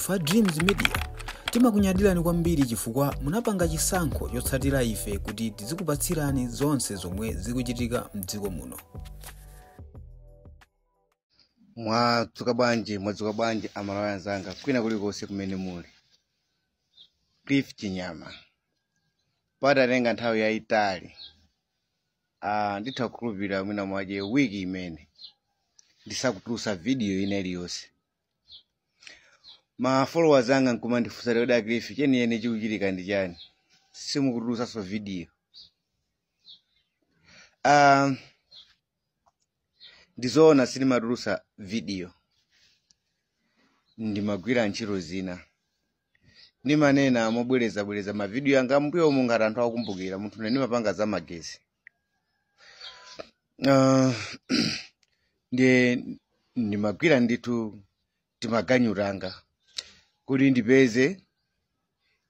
Fa Dreams Media timakunyadilani kwambiri chifukwa munapanga chisankho chotsatira ife kuti tizikupatsirani zonse zomwe zikuchitika mdziko muno. Mwadzuka bwanji amalawi anzanga kwina kulikonse kumene muli. Cliff Chinyama padatenga nthawi yayitali nditha kukhulupirira mwina mwaje wiki imene ndisakutulusa video ina iliyonse. Ma followers anga nkumandifunsa lero Cliff chenieni chikuchitika ndi chani simukutulusanso video. Ndizoona sinimatulusa video, ndimagwira ntchito zina. Nimanena mobwereza ma video yanga mbuyo ngati anthu akukumbukira munthu ndimapanga za magezi. Ndimagwira ndithu timaganyuranga kuti ndipeze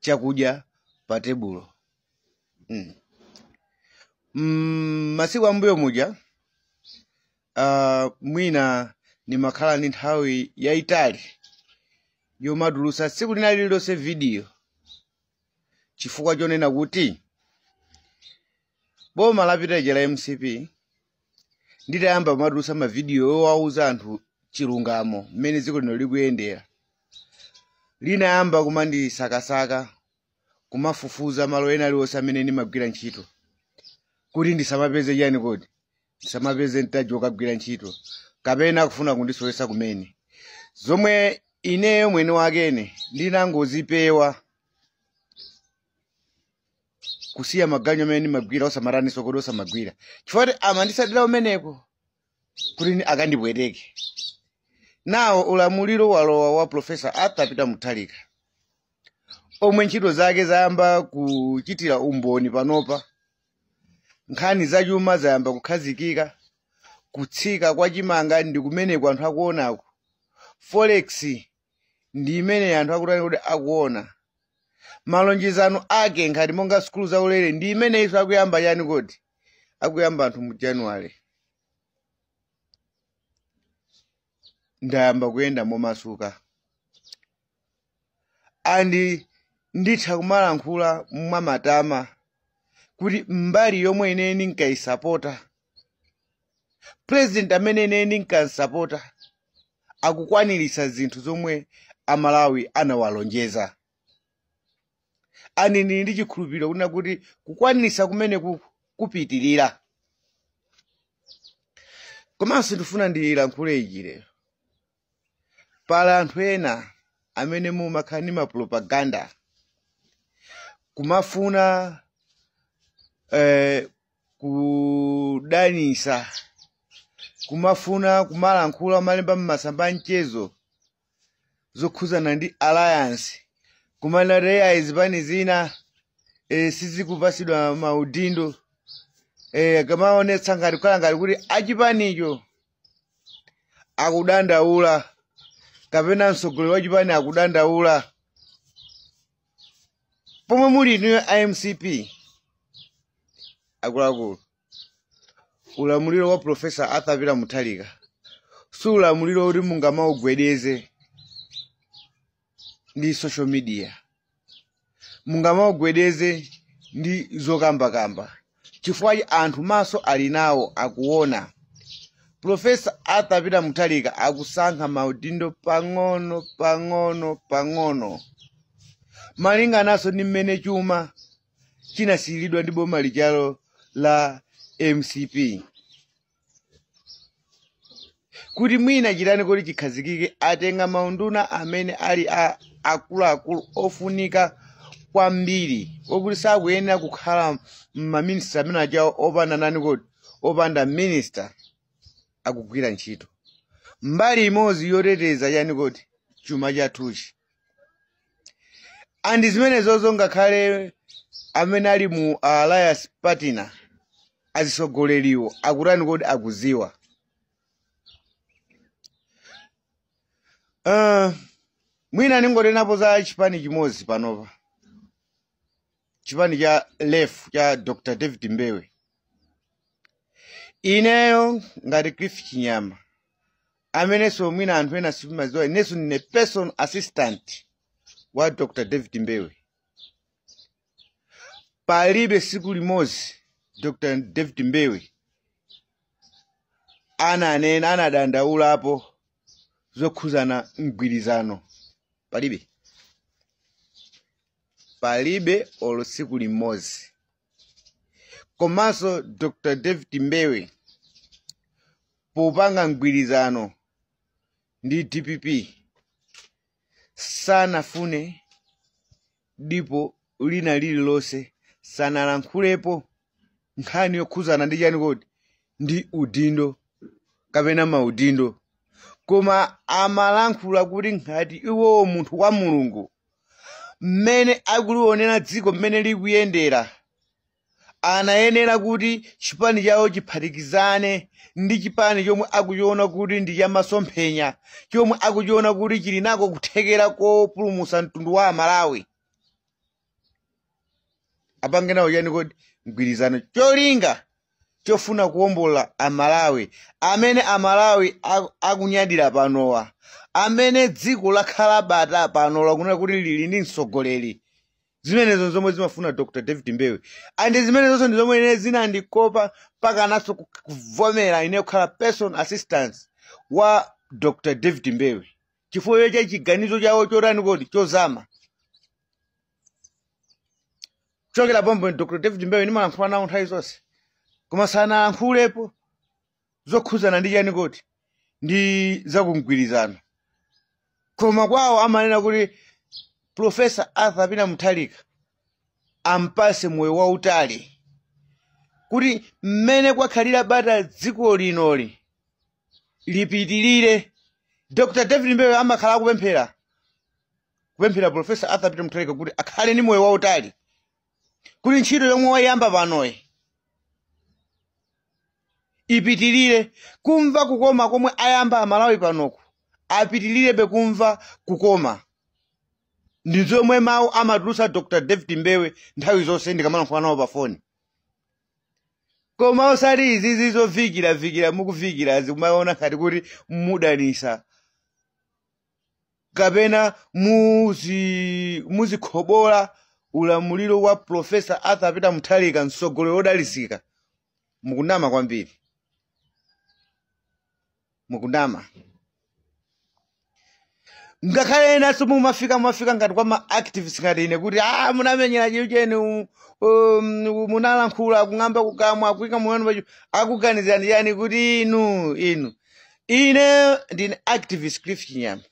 chakudya pa tebulo. Masiku ambuyo muja mwina nimakhala ndi nthawi yayitali yomatulusa tsiku lina lililonse video chifukwa chonena kuti boma lapita la MCP nditayamba kumatulusa ma video owauza anthu chilungamo mmene dziko lino likuyendera. Linayamba kumandisakasaka kumafufuza malo ena aliwonse amene ndimagwira ntchito kuti ndisamapeze chani kodi ndisamapeze mtaji wokagwira ntchito kapena kufuna kundisowesa kumene zomwe ineyo mwene wakene ndinangozipewa kusiya maganyo amene ndimagwira osamaraniso kodi osamagwira chifukwa amandisadira umeneko kuti akandibwereke. Nawo ulamuliro walowa wa Professor Arthur Peter Mutharika omwe ntchito zake zayamba kuchitira umboni panopa. Nkhani za chuma zayamba kukhazikika, kutsika kwa chimanga ndi kumeneko anthu akuonako. Forex ndi imene anthu akutani kuti akuona. Malonjezano ake ngati monga skulu za ulere ndi imene iso akuyamba yani kodi akuyamba anthu mu January. Ndayamba kuyenda momasuka andi nditha kumalankhula mwamatama kuti mbali yomwe ine ndinkayisapota president amene ine ndinkasapota akukwanirisa zinthu zomwe amalawi anawalonjeza. Ani ndi chikhulupiriro kuna kuti kukwanirisa kumene kupitirira. Komanso ndifuna ndilankhule ichi lero. Pala anthu ena amene mumakhala ndi mapropaganda kumafuna kudanisa, kumafuna kumalankhula malemba mmasamba mchezo zokhuzana ndi alliance, kumanarea izipani zina sizikupasidwa maudindo kamaonetsa ngati kukhala ngati kuti achipanicho akudandaula kapena mtsogoleri wa chipani akudandaula. Pomwe muli inu IMCP akuluakulu, ulamuliro wa Professor Arthur Peter Mutharika si ulamuliro kuti mungamaugwedeze ndi social media, mungamaugwedeze ndi zokambakamba chifukwa anthu maso ali nawo akuona. Professor Arthur Peter Mutharika akusankha maudindo pang'ono malinganaso ndi mmene chuma chinasiyiridwa ndi boma lijalo la MCP. Kuti mwina chitani kuti chikhazikike atenga maunduna amene ali akuluakulu ofunika kwambiri okuti sakuyenera kukhala maminista amene ajawo opanda nani kodi opanda minister akugwira ntchito. Mbali imodzi yoteteza yani kodi chuma chathuchi. Andi zimene zozo ngakhale amene ali mu alliance partner azisogoleriwo akutani kodi akuziwa. Mwina ningotenapo za chipani chimodzi panopa, chipani cha LEF cha Dr. David Mbewe. Ineyo ngati Cliff Chinyama amene so mwina anthu ena simaziwa inenso ndine personal assistant wa Dr. David Mbewe. Palibe siku limodzi Dr. David Mbewe ananena anadandaulapo zokhuzana mgwirizano. Palibe olo siku limodzi. Komanso Dr. David Mbewe popanga mgwirizano ndi DPP sanafune dipo lina lililonse, sanalankhulepo nkhani yokhuzana ndi chani kodi ndi udindo kapena maudindo, koma amalankhula kuti ngati iwo munthu wa Mulungu mmene akulionera dziko mmene likuyendera anayenera kuti chipani chawo chiphatikizane ndi chipani chomwe akuchiona kuti ndi cha masomphenya, chomwe akuchiona kuti chili nako kuthekera kopulumutsa mtundu wa Amalawi. Apange nawo chani kodi mgwirizano cholinga chofuna kuwombola Amalawi, amene Amalawi akunyadira panowa, amene dziko lakhala bata panowa kunena kuti lili ndi mtsogoleri. Zimenezo zomwe zimafuna Dr. David Mbewe. Andi zimenezonso ndi zomwe ine zinandikopa mpaka naso kuvomera ine kukhala personal assistant wa Dr. David Mbewe. Chifukwa cha chiganizo chawo chotani kodi chozama. Chokera pomwe Dr. David Mbewe ndimalankhula nawo nthawi zonse. Koma sanalankhulepo zokhuzana ndi chani kodi ndi zakumgwirizano. Koma kwawo amanena kuti Professor Arthur Peter Mutharika ampase moyo wautali kuti mmene kwakhalira bata dziko linoli lipitilire. Dr. David Mbewe amakhala kupemphera Professor Arthur Peter Mutharika kuti akhale ni moyo wautali, kuti ntchito yomwe wayamba panoyi ipitilire, kumva kukoma komwe ayamba Amalawi panoku apitilirebe kumva kukoma. Ndi zomwe mawu amatulutsa Dr. David Mbewe nthawi zonse ndikamalankhula nawo pa foni. Koma osati izizi zovikira mukuvikira zikumaona ngati kuti mudanisa kapena muzikhobola ulamuliro wa Professor Arthur Peter Mutharika, mtsogoleri wodalitsika. Mukundama kwambiri. Mukundama. Ngakhale naso mumafika ngati kwa ma activists ngati ine kuti munamenyera chiro chenu munalankhula kung'amba kukamwa kuika muwanu akuganizirani yani kuti inu ine ndine activist Cliff Chinyama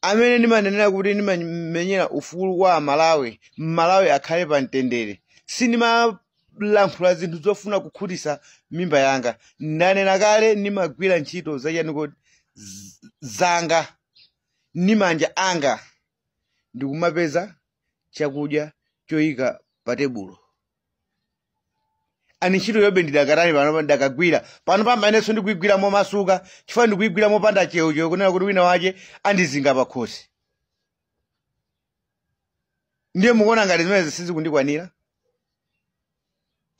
amene ndimanenera kuti ndimamenyera ufulu wa Malawi akhale pa mtendere. Sindimalankhula zinthu zofuna kukhutitsa mimba yanga. Ndanena kale ndimagwira ntchito za chani kodi zanga ni manja anga ndikumapeza chakudya choyika pa tebulo. Ani ntchito yobe ndidakatani pano ndakagwira pano pambanenso ndikuigwira momasuka chifukwa ndikuigwira mopanda cheucho kunena kuti wina wache andizinga pa khosi. Ndiye mukuona ngati zimene sizikundikwanira.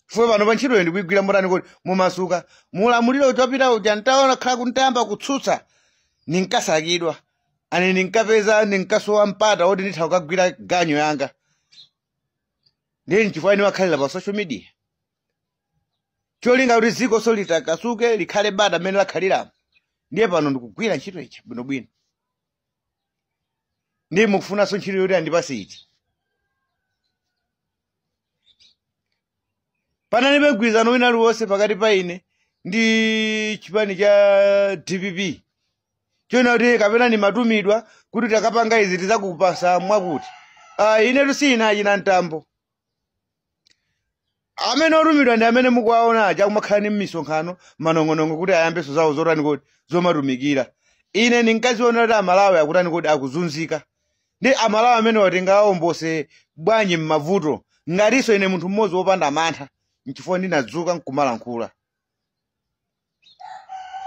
Fwe pano pa ntchitoyo ndikuigwira motani kuti momasuka mulamuliro chopita uja ntaona khala kuntamba kutsutsa ninkasakidwa. Ani ninkapeza ninkasowa mpata woti nditha kukagwira ganyo yanga. Ndiye nchifukwa nimakhalira pa social media. Cholinga kuti dziko so litakasuke likhale bata mmene lakhaliramo. Ndiye pano ndikugwira ntchito ichi bwinobwino. Ndiye mukufunanso ntchito yoti andipase iti. Panalibe mgwirizano wina uliwonse pakati pa ine ndi chipani cha DPP. Chona kuti kapena ni matumidwa kuti takapanga izi tizakupasa mwakuti. Ine tusina achina ntambo. Amene otumidwa ndi amene mukuwaona aja kumakhala ni m'misonkhano manong'onong'o kuti ayambeso zawo zotani kodi zomatumikira. Ine ninkaziona kuti Amalawi akutani kodi akuzunzika. Ndi Amalawi amene watingawombose bwanyi m'mavuto ngatiso ine munthu mmodzi wopanda mantha nchifukwa ndinadzuka nkumalankhula.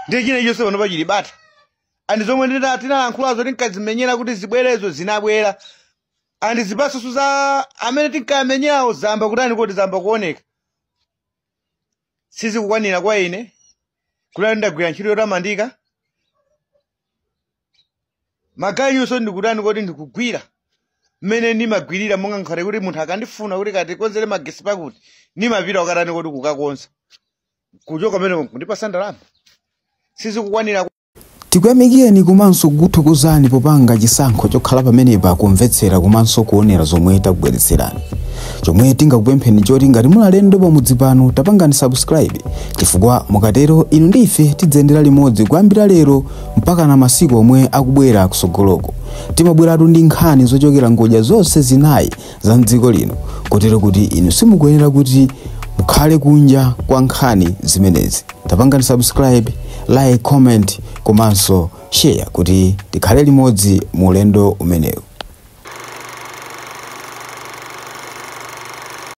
Ndi chine chonse pano pachili bata. Andi zomwe tinalankhulazo tinkazimenyera kuti zibwerezo zinabwera. Andi zipasoso za amene tinkamenyerawo zamba kutani kodi zamba kuoneka. Sizikukwanira kwa ine. Kulani ndagwira ntchito yotamandika. maganyuso ndikutani kuti ndikugwira mmene ndimagwirira monga nkhale kuti munthu akandifuna kuti kati konzere magesi pakuti nimapita ukatani kuti kukakonza kuchoka pamene kundipasa ndalama sizikukwanira. Tikuyamikeni komanso kuthokozani popanga chisankho chokhala pamenepa kumvetsera komanso kuonera zomwe takubweretserani. Chomwe tingakupempheni choti ngati muli alendo pamudzi pano tapangani subscribe chifukwa mukatero inu ndi ife tidzendera limodzi kuyambira lero mpaka na masiku omwe akubwera kusogoloko. Timabweratu ndi nkhani zochokera ngodya zonse zinayi za mdziko lino kotero kuti inu simukuyenera kuti mukhale kunja kwa nkhani zimenezi. Tapangani subscribe, like, comment komanso share kuti tikhale limodzi mu ulendo umenewu.